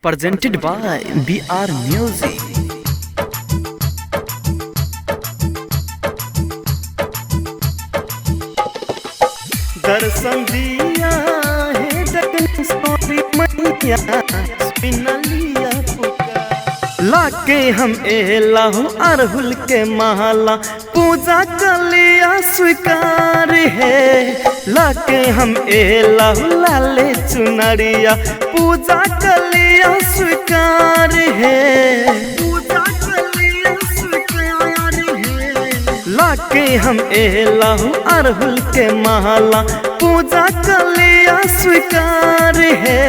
presented by BR Music. दर्शन दिया है जगन सोरी मैया बिना लिया पुकार लाके हम एलाहू अरहुल के महला पूजा कर लिया स्वीकार है। लाके हम एलाहू लाले चुनरिया पूजा कर लिया स्वीकार है। पूजा कर लिया स्वीकार है। लाके हम एलाहू अरहुल के महला पूजा कर लिया स्वीकार है।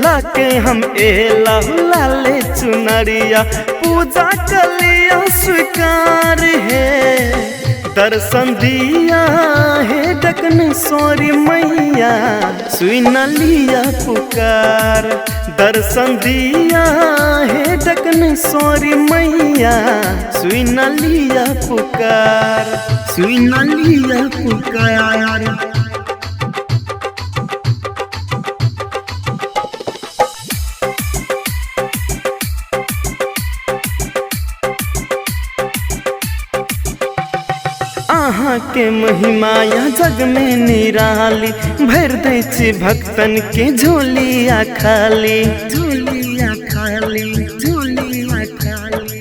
लाके हम एलाहू लाले चुनरिया पूजा कर लिया स्वीकार है। दर्शन दिया है डकन सोरी मैया सुन लिया पुकार। दर्शन दिया है डकन सोरी मैया सुन लिया पुकार। सुन लिया पुकार। आहा के महिमाया जग में निराली भर दे छी भक्तन के झोलिया खाली। झोलिया खाली झोलिया खाली।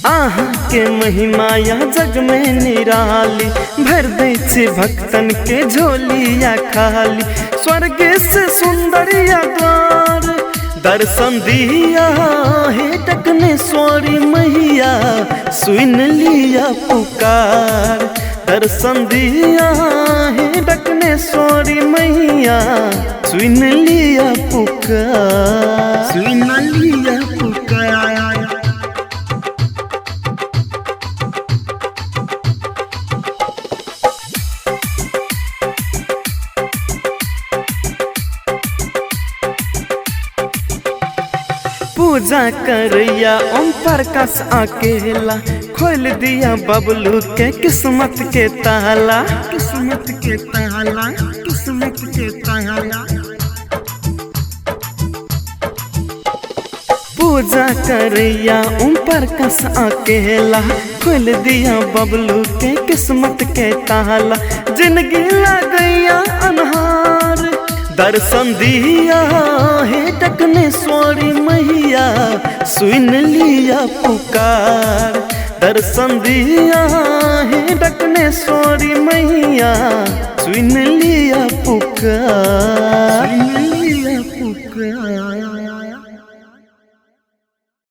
आहा के महिमाया जग में निराली भर दे छी भक्तन के झोलिया खाली। स्वर्ग से सुंदरिया द्वार दर्शन दिया है डकने सोरी मैया सुन लिया पुकार। दर्शन दिया है डकने सोरी मैया सुन लिया पुकार। सुन लिया पुकार। पूजा करैया ओम प्रकाश अकेला खोल दिया बबलू के किस्मत के ताला। किस्मत के ताला किस्मत के ताला। पूजा करैया ओम प्रकाश अकेला खोल दिया बबलू के किस्मत के ताला। जिंदगी लगैया अनहार दर्शन दिया है डकने सोरी मैया सुन लिया पुकार। दर्शन दिया है डकने सोरी मैया सुन लिया पुकार। सुन लिया पुकार।